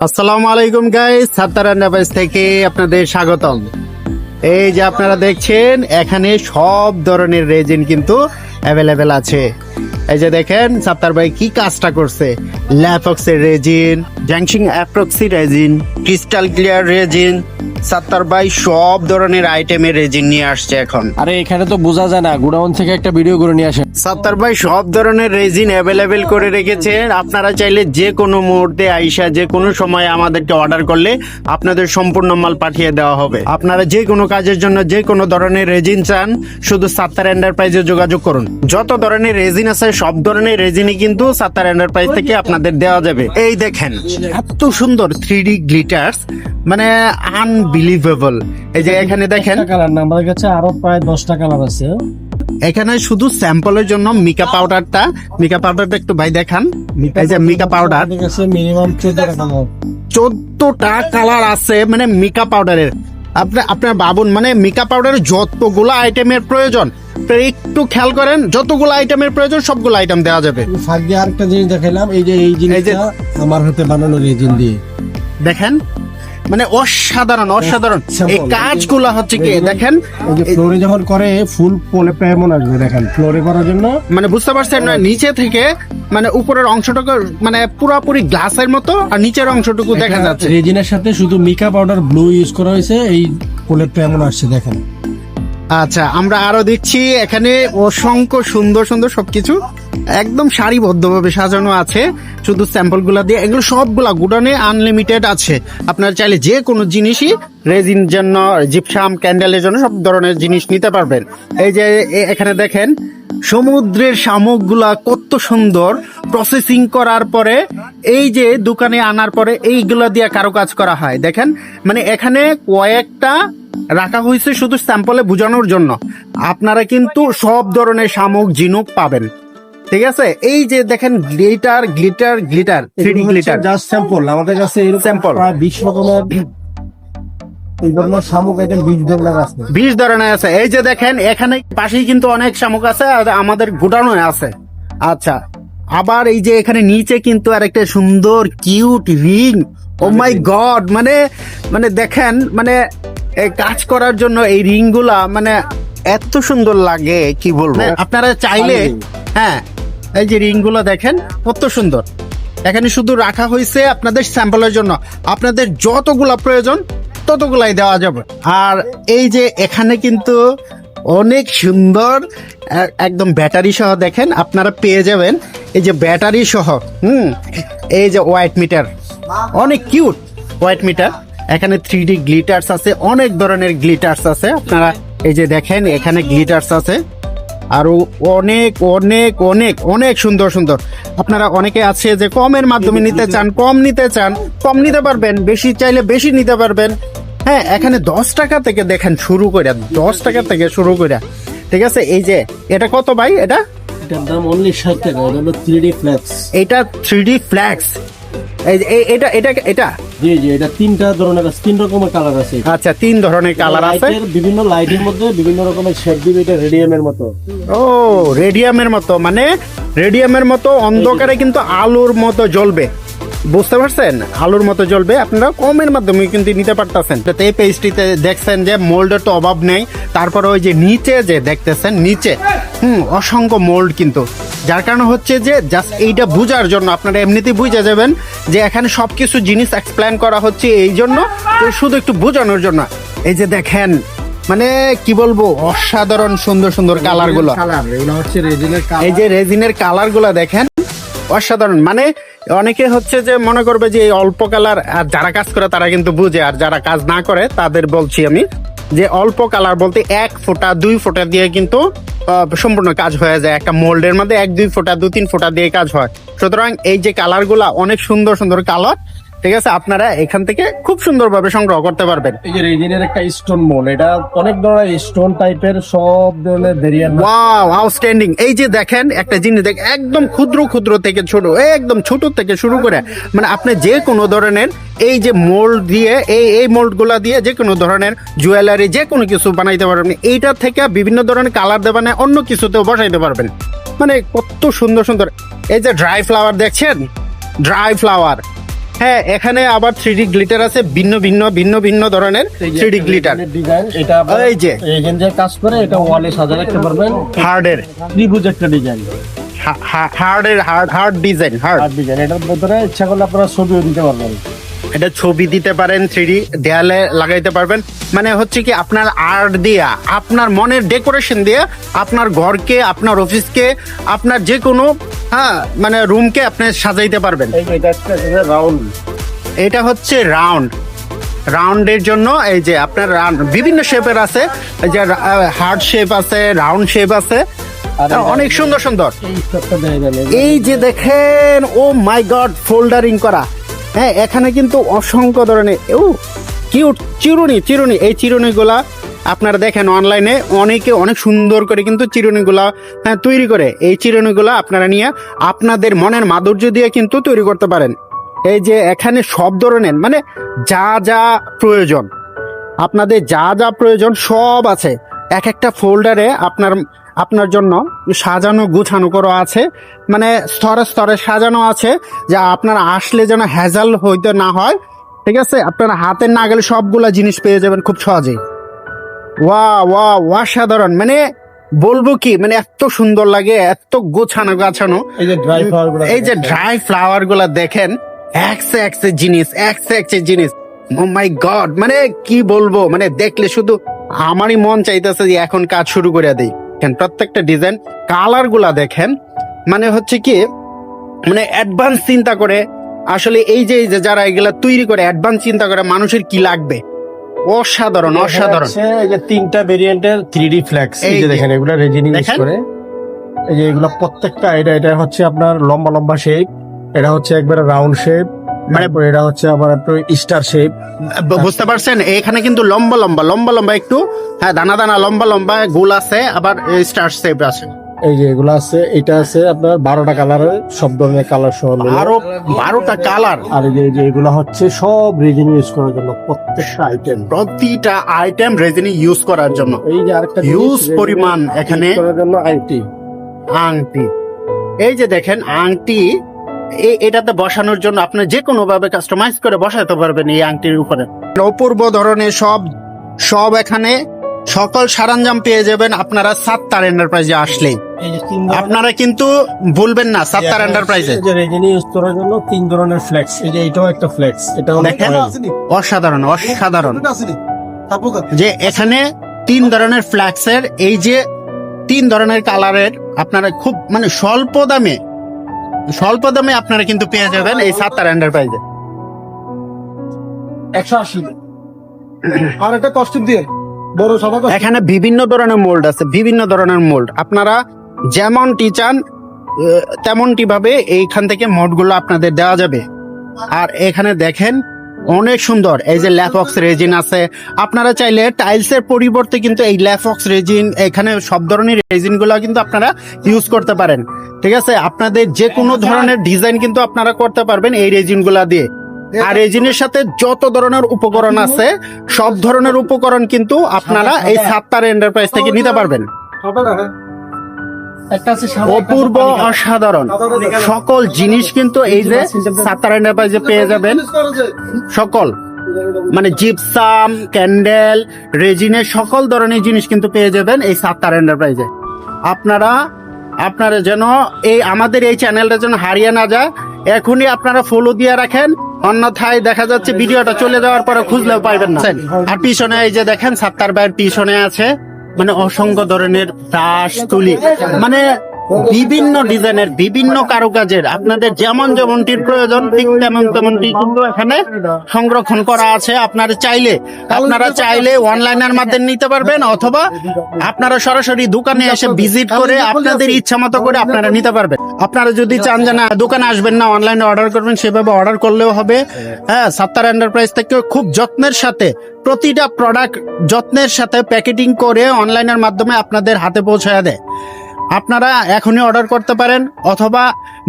আসসালামু আলাইকুম guys, Sattar enterprise থেকে আপনাদের স্বাগতম। এই যে আপনারা দেখছেন এখানে সব ধরনের রেজিন কিন্তু অ্যাভেলেবেল আছে। এই যে দেখেন সাত্তার ভাই কি কাজটা করছে। ল্যাপক্সের রেজিন, জ্যাংশিং epoxy resin, crystal clear resin, Sattar ভাই সব ধরনের আইটেমের রেজিন নিয়ে আসছে এখন। আরে এখানে তো বোঝা যায় না, গোডাউন থেকে একটা ভিডিও করে নিয়ে আসেন। সাত্তার ভাই সব ধরনের রেজিন অ্যাভেলেবেল করে রেখেছেন। আপনারা চাইলে যে কোনো মুহূর্তে আইসা যে কোনো সময় আমাদেরকে অর্ডার করলে আপনাদের সম্পূর্ণ মাল পাঠিয়ে দেওয়া হবে। আপনারা যে কোনো কাজের জন্য যে কোনো ধরনের রেজিন চান, শুধু সাত্তার এন্টারপ্রাইজে যোগাযোগ করুন। যত ধরনের রেজিন আছে সব ধরনের রেজিনই কিন্তু সাত্তার এন্টারপ্রাইজ থেকে আপনাদের দেওয়া যাবে। এই দেখেন এত সুন্দর 3D গ্লিটার্স, মানে আনবিলিভেবল। এই যে এখানে দেখেন কালার না, আমাদের কাছে আরো প্রায় 10টা কালার আছে। এখানে শুধু স্যাম্পলের জন্য মিকা পাউডারটা একটু ভাই দেখান। এই যে মিকা পাউডার, আমাদের কাছে মিনিমাম 14টা কালার। 14টা কালার আছে মানে মিকা পাউডারের। আপনার ভাবুন, মানে মিকা পাউডারের যতগুলো আইটেমের প্রয়োজন একটু খেয়াল করেন, যতগুলো আইটেমের প্রয়োজন সবগুলো আইটেম দেওয়া যাবে। ফাঁক দিয়ে আরেকটা জিনিস দেখাইলাম, এই যে এই জিনিসটা আমার হাতে বানানো রেজিন দিয়ে। দেখেন মানে অসাধারণ। এই কাজগুলো হচ্ছে কি দেখেন, এই যে ফ্লোরে যখন করে ফুল পোলে এমন আসবে, দেখেন ফ্লোরে করার জন্য। মানে বুঝতে পারছেন না, নিচে থেকে মানে উপরের অংশটুকু মানে পুরোপুরি গ্লাসের মতো, আর নিচের অংশটুকু দেখা যাচ্ছে। রেজিনের সাথে শুধু মিকা পাউডার ব্লু ইউজ করা হয়েছে, এই পোলেরটা এমন আসছে দেখেন। আচ্ছা, আমরা আরো দেখছি এখানে অসংখ্য সুন্দর সবকিছু একদম সারিবদ্ধভাবে সাজানো আছে। শুধু স্যাম্পল গুলা দিয়ে, এগুলো সবগুলা গুডানে আনলিমিটেড আছে। আপনারা চাইলে যে কোনো জিনিসই রেজিন জন্য, জিপসাম, ক্যান্ডেলের জন্য সব ধরনের জিনিস নিতে পারবেন। এই যে এখানে দেখেন সমুদ্রের শামুকগুলা কত সুন্দর প্রসেসিং করার পরে এই যে দোকানে আনার পরে এইগুলা দিয়ে কারুকাজ করা হয়। দেখেন মানে এখানে কয়েকটা রাখা হয়েছে শুধু স্যাম্পলে বোঝানোর জন্য। আপনারা কিন্তু সব ধরনের শামুক ঝিনুক পাবেন, ঠিক আছে। এই যে দেখেন glitter 3D glitter, just sample. আমাদের কাছে এরকম স্যাম্পল প্রায় 20 রকমের এই ধরনের শামুক আইটেম 20 ধরনের আছে। 20 ধরনের আছে। এই যে দেখেন এখানে পাশেই কিন্তু অনেক শামুক আছে, আর আমাদের গোডাউনে আছে। আচ্ছা, আবার এই যে এখানে নিচে কিন্তু আরেকটা সুন্দর কিউট রিং। ও মাই গড, মানে দেখেন মানে এই কাজ করার জন্য এই রিং গুলা মানে এত সুন্দর লাগে কি বলবো। আপনারা চাইলে হ্যাঁ, এই যে রিং গুলো দেখেন কত সুন্দর। এখানে শুধু রাখা হয়েছে আপনাদের স্যাম্পলের জন্য, আপনাদের যতগুলা প্রয়োজন ততগুলাই দেওয়া যাবে। আর এই যে এখানে কিন্তু অনেক সুন্দর একদম ব্যাটারি সহ দেখেন আপনারা পেয়ে যাবেন। এই যে ব্যাটারি সহ এই যে হোয়াইট মিটার, অনেক কিউট হোয়াইট মিটার। এখানে 3D গ্লিটার্স আছে, অনেক ধরনের গ্লিটার্স আছে। আপনারা এই যে দেখেন এখানে গ্লিটার্স আছে আরো অনেক অনেক অনেক অনেক সুন্দর। আপনারা অনেকে আছে যে কমের মাধ্যমে নিতে চান, কম নিতে পারবেন, বেশি চাইলে বেশি নিতে পারবেন। হ্যাঁ, এখানে 10 টাকা থেকে দেখেন শুরু করে, 10 টাকা থেকে শুরু করে, ঠিক আছে। এই যে এটা কত ভাই? এটার দাম অনলি 60 টাকা। এটা হলো 3D ফ্ল্যাক্স। এটা 3D ফ্ল্যাক্স। এটা জি এটা 3টা ধরনের আছে, 3 রকমের কালার আছে। আচ্ছা, 3 ধরনের কালার আছে। বিভিন্ন লাইটের মধ্যে বিভিন্ন রকমের শেড দিবে। এটা রেডিয়ামের মতো। ও, রেডিয়ামের মতো, মানে রেডিয়ামের মতো অন্ধকারে কিন্তু আলোর মতো জ্বলবে, বুঝতে পারছেন? আলোর মতো জ্বলবে। আপনারা কমের মাধ্যমে কিন্তু নিতে পারতেছেন। এই পেজটিতে দেখছেন যে মোল্ডের তো অভাব নেই। তারপরে ওই যে নিচে যে দেখতেছেন নিচে অসংখ্য মোল্ড, কিন্তু যার কারণে হচ্ছে যে জাস্ট এইটা বুঝার জন্য আপনারা এমনিতেই বুঝে যাবেন যে এখানে সবকিছু জিনিস এক্সপ্লেন করা হচ্ছে এই জন্য, শুধু একটু বোঝানোর জন্য। এই যে দেখেন মানে কি বলবো, অসাধারণ সুন্দর কালার গুলো। এই যে রেজিনের কালার গুলো দেখেন অসাধারণ। মানে অনেকে হচ্ছে যে মনে করবে যে এই অল্প কালার, আর যারা কাজ করে তারা কিন্তু বুঝে, আর যারা কাজ না করে তাদের বলছি আমি যে অল্প কালার বলতে 1 ফোঁটা 2 ফোঁটা দিয়ে কিন্তু সম্পূর্ণ কাজ হয়ে যায়। একটা মোল্ডের মধ্যে 1-2 ফোঁটা 2-3 ফোঁটা দিয়ে কাজ হয়। সুতরাং এই যে কালার গুলা অনেক সুন্দর কালার, ঠিক আছে। আপনারা এখান থেকে খুব সুন্দরভাবে সংগ্রহ করতে পারবেন। এই যে রেজিনের একটা স্টোন মোল্ড, এটা অনেক ধরনের স্টোন টাইপের সব ধরনের ভেরিয়েন্ট। Wow, outstanding. এই যে দেখেন একটা জিনিস দেখ, একদম ক্ষুদ্র থেকে ছোট, একদম ছোট থেকে শুরু করে মানে আপনি যে কোনো ধরনের এই যে মোল্ড দিয়ে এই মোল্ড গুলা দিয়ে যে কোনো ধরনের জুয়েলারি যে কোনো কিছু বানাইতে পারবেন। এইটা থেকে বিভিন্ন ধরনের কালার দেবেন, অন্য কিছুতেও বসাইতে পারবেন। মানে কত সুন্দর। এই যে ড্রাই ফ্লাওয়ার দেখছেন, ড্রাই ফ্লাওয়ার হ্যাঁ, এখানে আবার 3D গ্লিটার আছে, ভিন্ন ভিন্ন ধরনের 3D গ্লিটার। ডিজাইন এটা আবার এই যে রেজিনের কাজ করে, এটা ওয়ালে সাজা রাখতে পারবেন। হার্ডের ত্রিভুজ একটা ডিজাইন, হার্ড ডিজাইন, আর ডিজাইন এটার ভিতরে ইচ্ছা করলে আপনারা ছবিও দিতে পারবেন। এটা ছবি দিতে পারেন, 3D দেয়ালে লাগাইতে পারবেন। মানে হচ্ছে কি আপনার আর্ট দিয়া, আপনার মনের ডেকোরেশন দিয়ে আপনার ঘরকে, আপনার অফিসকে, আপনার যে কোনো মানে রুমকে আপনি সাজাইতে পারবেন। এই যে এটা একটা রাউন্ড, এটা হচ্ছে রাউন্ডের জন্য এই যে আপনার বিভিন্ন শেপের আছে, এই যে হার্ড শেপ আছে, রাউন্ড শেপ আছে, অনেক সুন্দর সুন্দর। এই স্টকটা দেয়া যাবে। এই যে দেখেন, ও মাই গড, ফোল্ডারিং করা। হ্যাঁ, এখানে কিন্তু অসংখ্য ধরনের কিউট চিরুনি, এই চিরুনিগুলা আপনারা দেখেন অনলাইনে অনেকে অনেক সুন্দর করে কিন্তু চিরুনিগুলা তৈরি করে। এই চিরুনিগুলা আপনারা নিয়ে আপনাদের মনের মাধুর্য দিয়ে কিন্তু তৈরি করতে পারেন। এই যে এখানে সব ধরনের মানে যা যা প্রয়োজন, আপনাদের যা যা প্রয়োজন সব আছে। এক একটা ফোল্ডারে আপনার জন্য সাজানো গুছানো করা আছে, মানে স্তরে স্তরে সাজানো আছে, যা আপনারা আসলে যেন হ্যাজাল হইতে না হয়। ঠিক আছে, আপনারা হাতের নাগালে সবগুলা জিনিস পেয়ে যাবেন খুব সহজেই। অসাধারণ, মানে বলবো কি, মানে এত সুন্দর লাগে, এত গোছানো। এই যে ড্রাই ফ্লাওয়ার গুলো, এই যে ড্রাই ফ্লাওয়ার গুলা দেখেন, একসে জিনিস। ও মাই গড, মানে কি বলবো, মানে দেখলে শুধু আমারই মন চাইতেছে যে এখন কাজ শুরু করে দেই। প্রত্যেকটা ডিজাইন, কালার গুলা দেখেন, মানে হচ্ছে কি, মানে অ্যাডভান্স চিন্তা করে আসলে এই যে যারা এগুলা তৈরি করে অ্যাডভান্স চিন্তা করে মানুষের কি লাগবে। অসাধারণ। এই যে তিনটা ভেরিয়েন্টের 3D ফ্লেক্স, এই যে দেখেন এগুলা রেজিন ইউজ দেখেন? করে। এই যে এগুলা প্রত্যেকটা, এটা হচ্ছে আপনার লম্বা শেপ, এটা হচ্ছে একবারে রাউন্ড শেপ, মানে এটা হচ্ছে আবার একটু স্টার শেপ। বুঝতে পারছেন, এখানে কিন্তু লম্বা একটু, হ্যাঁ, দানা লম্বা গোল আছে, আবার স্টার শেপ আছে। এই যে এগুলা আছে, এটা আছে আপনার 12টা কালারের, সব ধরনের কালার সহ মিলে। আরো 12টা কালার। আর এই যে এগুলা হচ্ছে সব রেজিন ইউজ করার জন্য, প্রত্যেকটা আইটেম রেজিনি ইউজ করার জন্য। এই যে আরেকটা হিউজ পরিমাণ এখানে করার জন্য আংটি। এই যে দেখেন আংটি, এটাতে বসানোর জন্য আপনি যে কোনো ভাবে কাস্টমাইজ করে বসাতে পারবেন এই আংটির উপরে। অপূর্ব ধরনের সব এখানে সকল সরঞ্জাম পেয়ে যাবেন আপনারা সাত্তার এন্টারপ্রাইজে আসলেই। আপনারা কিন্তু ভুলবেন না সাত্তার এন্টারপ্রাইজে। এই যে রেজিন ইউজ করার জন্য 3 ধরনের ফ্লেক্স, এই যে এটাও একটা ফ্লেক্স, এটা দেখেন অসাধারণ। যে এখানে 3 ধরনের ফ্ল্যাক্সের, এই যে 3 ধরনের কালারের আপনারা খুব মানে স্বল্প দামে আপনারা কিন্তু পেয়ে যাবেন এই সাত্তার এন্টারপ্রাইজে। 180 আর একটা কস্টিউম দিয়ে বড় সভা। এখানে বিভিন্ন ধরনের মোল্ড, আপনারা যেমনটি চান তেমনটি ভাবে এইখান থেকে মোল্ডগুলো আপনাদের দেওয়া যাবে। আর এখানে দেখেন অনেক সুন্দর, এই যে ল্যাফক্স রেজিন আছে। আপনারা চাইলে টাইলসের পরিবর্তে কিন্তু এই ল্যাফক্স রেজিন, এখানে সব ধরনের রেজিন গুলো কিন্তু আপনারা ইউজ করতে পারেন। ঠিক আছে, আপনাদের যে কোনো ধরনের ডিজাইন কিন্তু আপনারা করতে পারবেন এই রেজিন গুলা দিয়ে। আর রেজিনের সাথে যত ধরনের উপকরণ আছে, সব ধরনের উপকরণ কিন্তু আপনারা এই সাত্তার এন্টারপ্রাইজ থেকে নিতে পারবেন। অপূর্ব অসাধারণ সকল জিনিস কিন্তু এই যে সাত্তার এন্টারপ্রাইজে পেয়ে যাবেন। সকল মানে জিপসাম, ক্যান্ডেল, রেজিনের সকল ধরনের জিনিস কিন্তু পেয়ে যাবেন এই সাত্তার এন্টারপ্রাইজে। আপনারা যেন এই আমাদের এই চ্যানেলটা যেন হারিয়ে না যায়, এখনই আপনারা ফলো দিয়ে রাখেন, অন্যথায় দেখা যাচ্ছে ভিডিওটা চলে যাওয়ার পরে খুঁজলেও পাইবেন না। আর পিছনে এই যে দেখেন সাত্তার ভাইয়ের পিছনে আছে মানে অসংখ্য ধরনের ব্রাশ, তুলি, মানে বিভিন্ন ডিজাইনের, বিভিন্ন কারুকাজের, আপনাদের যেমনটির প্রয়োজন ঠিক তেমনটি কিন্তু এখানে সংরক্ষণ করা আছে। আপনারা চাইলে অনলাইনের মাধ্যমে নিতে পারবেন, অথবা আপনারা সরাসরি দোকানে এসে ভিজিট করে আপনাদের ইচ্ছা মতো করে আপনারা নিতে পারবেন। আপনারা যদি চান যে না দোকানে আসবেন না, অনলাইনে অর্ডার করবেন, সেভাবে অর্ডার করলেও হবে। হ্যাঁ, সাত্তার এন্টারপ্রাইজ থেকে খুব যত্নের সাথে প্রতিটা প্রোডাক্ট যত্নের সাথে প্যাকেটিং করে অনলাইনের মাধ্যমে আপনাদের হাতে পৌঁছায় দেয়। আপনারা এখনই অর্ডার করতে পারেন, অথবা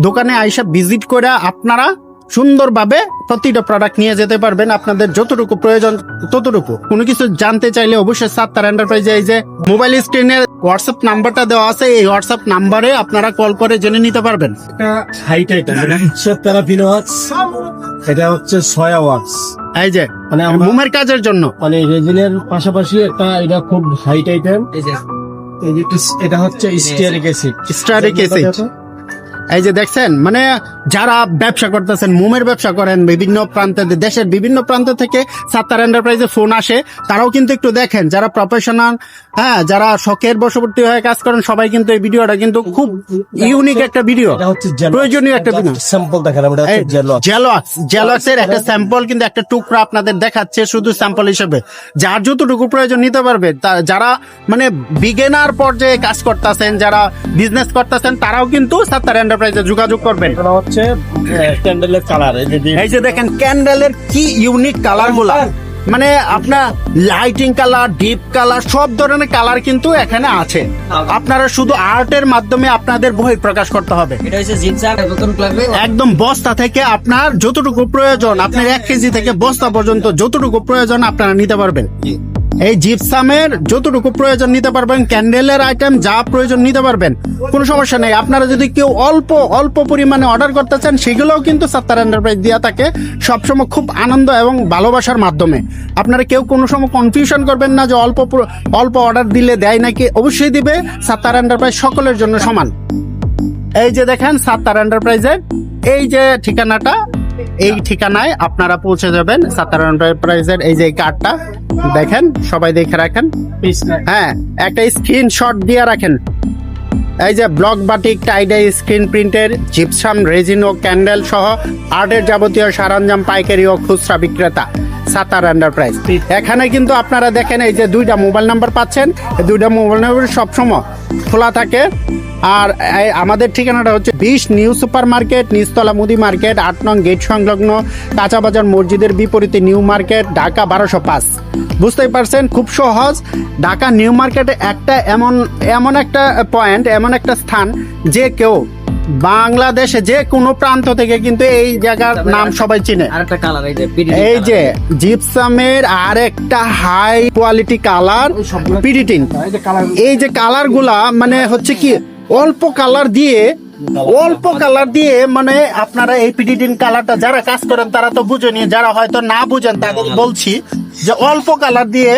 দোকানে আইসা ভিজিট করে আপনারা সুন্দরভাবে প্রতিটা প্রোডাক্ট নিয়ে যেতে পারবেন, আপনাদের যতটুকু প্রয়োজন ততটুকু। কোনো কিছু জানতে চাইলে অবশ্যই সাত্তার এন্টারপ্রাইজে এই যে মোবাইল স্ক্রিনে হোয়াটসঅ্যাপ নাম্বারটা দেওয়া আছে, এই হোয়াটসঅ্যাপ নাম্বারে আপনারা কল করে জেনে নিতে পারবেন। এটা হাইট আইটেম, এটা হচ্ছে 13 ওয়াটস, এটা হচ্ছে 6 ওয়াটস। এই যে মানে আমরা মোমের কাজের জন্য মানে রেজিনের পাশাপাশি একটা এটা খুব হাইট আইটেম। এটা হচ্ছে স্টিয়ারিক অ্যাসিড। Stearic acid. এই যে দেখছেন, মানে যারা ব্যবসা করতেছেন, মোমের ব্যবসা করেন বিভিন্ন প্রান্তে, দেশের বিভিন্ন প্রান্ত থেকে সাত্তার এন্টারপ্রাইজে ফোন আসে, তারাও কিন্তু একটু দেখেন, যারা প্রফেশনাল, হ্যাঁ, যারা শখের বশবর্তী হয়ে কাজ করেন, সবাই কিন্তু এই ভিডিওটা কিন্তু খুব ইউনিক একটা ভিডিও, এটা হচ্ছে প্রয়োজনীয় একটা ভিডিও। স্যাম্পল দেখেন, আমরা জেলক্সের একটা স্যাম্পল কিন্তু একটা টুকরা আপনাদের দেখাচ্ছে শুধু স্যাম্পল হিসেবে, যার যতটুকু প্রয়োজন নিতে পারবে। যারা মানে বিগিনার পর্যায়ে কাজ করতেছেন, যারা বিজনেস করতেছেন, তারাও কিন্তু সাত্তার এন্টারপ্রাইজে যোগাযোগ করবেন। এটা হচ্ছে ক্যান্ডেলের কালার। এই যে দেখেন ক্যান্ডেলের কি ইউনিক কালার গুলা, মানে আপনার লাইটিং কালার, ডিপ কালার, সব ধরনের কালার কিন্তু এখানে আছে। আপনারা শুধু আর্টের মাধ্যমে আপনাদের বই প্রকাশ করতে হবে। এটা হচ্ছে জিনসার নতুন ক্লাবে একদম বস্তা থেকে আপনার যতটুকু প্রয়োজন, আপনার 1 কেজি থেকে বস্তা পর্যন্ত যতটুকু প্রয়োজন আপনারা নিতে পারবেন। এই জিপসামের যতটুকু প্রয়োজন নিতে পারবেন, ক্যান্ডেলের আইটেম যা প্রয়োজন নিতে পারবেন, কোনো সমস্যা নেই। আপনারা যদি কেউ অল্প পরিমাণে অর্ডার করতে চান, সেগুলোও কিন্তু সাত্তার এন্টারপ্রাইজ দেওয়া থাকে সবসময় খুব আনন্দ এবং ভালোবাসার মাধ্যমে। আপনারা কেউ কোনো সময় কনফিউশন করবেন না যে অল্প অর্ডার দিলে দেয় নাকি, অবশ্যই দিবে। সাত্তার এন্টারপ্রাইজ সকলের জন্য সমান। এই যে দেখেন সাত্তার এন্টারপ্রাইজের এই যে ঠিকানাটা, এই ঠিকানায় আপনারা পৌঁছে যাবেন। সাত্তার এন্টারপ্রাইজের এই যে কার্ডটা দেখেন, সবাই দেখে রাখেন, হ্যাঁ, একটা স্ক্রিনশট দিয়ে রাখেন। এই যে ব্লক বাটিক, টাইডাই, স্ক্রিন প্রিন্টের, জিপসাম, রেজিন ও ক্যান্ডেল সহ আর্টের যাবতীয় সরঞ্জাম পাইকারি ও খুচরা বিক্রেতা সাত্তার এন্টারপ্রাইজ। এখানে কিন্তু আপনারা দেখেন এই যে 2টা মোবাইল নাম্বার পাচ্ছেন, এই 2টা মোবাইল নাম্বার সবসময় খোলা থাকে। আর আমাদের ঠিকানাটা হচ্ছে 20 নিউ সুপার মার্কেট, নিচতলা মুদি মার্কেট, 8 নং গেট সংলগ্ন, কাঁচা বাজার মসজিদের বিপরীতে নিউ মার্কেট, ঢাকা 1205। বুঝতেই পারছেন, খুব সহজ। ঢাকা নিউ মার্কেটে একটা এমন একটা পয়েন্ট, এমন একটা স্থান, যে কেউ বাংলাদেশে যে কোনো প্রান্ত থেকে কিন্তু এই জায়গার নাম সবাই চিনে। আরেকটা কালার এই যে জিপসামের আর একটা হাই কোয়ালিটি কালার পিডিটিং। এই যে কালার গুলা মানে হচ্ছে কি অল্প কালার দিয়ে মানে আপনারা এই পিডিটিং কালারটা যারা কাজ করেন তারা তো বুঝেনি, যারা হয়তো না বুঝেন তাদের বলছি যে অল্প কালার দিয়ে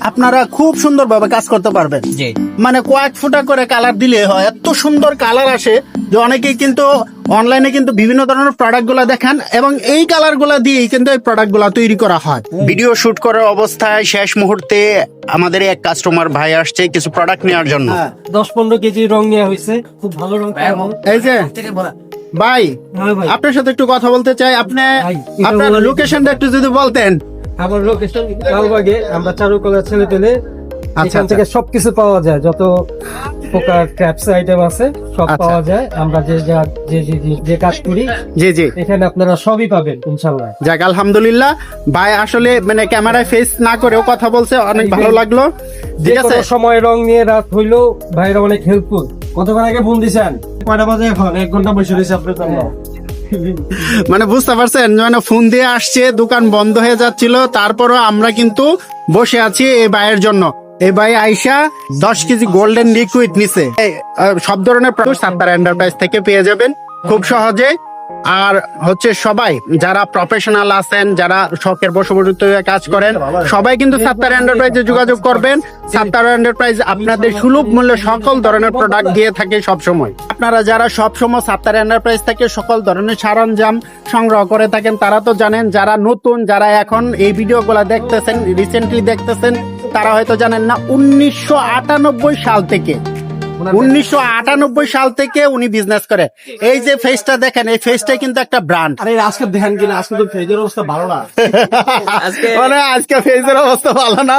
আপনারা খুব সুন্দরভাবে কাজ করতে পারবেন। জি। মানে কয়েক ফুটা করে কালার দিলে হয়, এত সুন্দর কালার আসে যে অনেকেই কিন্তু অনলাইনে কিন্তু বিভিন্ন ধরনের প্রোডাক্ট গুলা দেখান, এবং এই কালার গুলা দিয়েই কিন্তু এই প্রোডাক্ট গুলা তৈরি করা হয়। ভিডিও শুট করার অবস্থায় শেষ মুহূর্তে আমাদের এক কাস্টমার ভাই আসছে কিছু প্রোডাক্ট নেওয়ার জন্য। 10-15 কেজি রং নেওয়া হয়েছে, খুব ভালো রং। এই যে ভাই, হ্যাঁ ভাই, আপনার সাথে একটু কথা বলতে চাই। আপনি ভাই, আপনার লোকেশনটা একটু যদি বলতেন। আমার লোকেশন লালবাগে, আমরা চারুকলা ছেলে পেলে আচ্ছা, এখান থেকে সবকিছু পাওয়া যায়, যত প্রকার ক্র্যাপস আইটেম আছে সব আচ্ছা। পাওয়া যায়। আমরা যে কাজ করি জি জি, এখানে আপনারা সবই পাবেন ইনশাল্লাহ। যাক আলহামদুলিল্লাহ। ভাই আসলে মানে ক্যামেরায় ফেস না করেও কথা বলছে, অনেক ভালো লাগলো। যে ঠিক আছে, কোনো সময় রং নিয়ে রাত হইলো ভাইরা অনেক হেল্পফুল। কতক্ষণ আগে ফোন দিছেন? কয়টা বাজে এখন? 1 ঘন্টা বসে রয়েছে আপনার জন্য। মানে বুঝতে পারছেন, মানে ফোন দিয়ে আসছে, দোকান বন্ধ হয়ে যাচ্ছিল, তারপরও আমরা কিন্তু বসে আছি এই ভাইয়ের জন্য। এই ভাই আইসা 10 কেজি গোল্ডেন লিকুইড নিছে। সব ধরনের প্রোডাক্ট সাত্তার এন্টারপ্রাইজ থেকে পেয়ে যাবেন খুব সহজে। আর হচ্ছে সবাই যারা প্রফেশনাল আছেন, যারা শখের বশবর্তী হয়ে কাজ করেন, সবাই কিন্তু সাত্তার এন্টারপ্রাইজে যোগাযোগ করবেন। সাত্তার এন্টারপ্রাইজ আপনাদের সুলভ মূল্যে সকল ধরনের প্রোডাক্ট দিয়ে থাকে সব সময়। আপনারা যারা সব সময় সাত্তার এন্টারপ্রাইজ থেকে সকল ধরনের সরঞ্জাম সংগ্রহ করে থাকেন, তারা তো জানেন। যারা নতুন, যারা এখন এই ভিডিওগুলো দেখতেছেন, রিসেন্টলি দেখতেছেন, তারা হয়তো জানেন না 1998 সাল থেকে 1998 সাল থেকে উনি বিজনেস করে। এই যে ফেসটা দেখেন, এই ফেসটা কিন্তু একটা ব্র্যান্ড। আরে আজকে দেখেন কিনা, আজকে তো ফেজের অবস্থা ভালো না। মানে আজকে ফেসের অবস্থা ভালো না।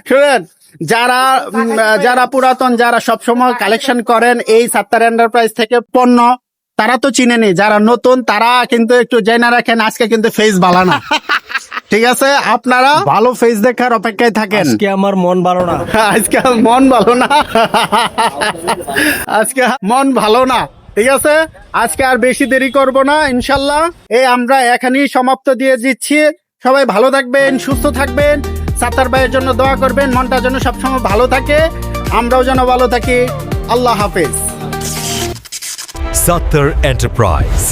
শুনেন, যারা পুরাতন, যারা সবসময় কালেকশন করেন এই সাত্তার এন্টারপ্রাইজ থেকে পণ্য, তারা তো চিনেনি। যারা নতুন তারা কিন্তু একটু জেনে রাখেন, আজকে কিন্তু ফেস ভালো না। ঠিক আছে, আপনারা ভালো ফেস দেখার অপেক্ষায় থাকেন। আজকে আমার মন ভালো না। আজকে মন ভালো না, আজকে মন ভালো না। ঠিক আছে, আজকে আর বেশি দেরি করব না, ইনশাল্লাহ এই আমরা এখানেই সমাপ্ত দিয়ে দিচ্ছি। সবাই ভালো থাকবেন, সুস্থ থাকবেন, সাত্তার ভাইয়ের জন্য দোয়া করবেন, মনটা যেন সবসময় ভালো থাকে, আমরাও যেন ভালো থাকি। আল্লাহ হাফেজ। Sattar Enterprise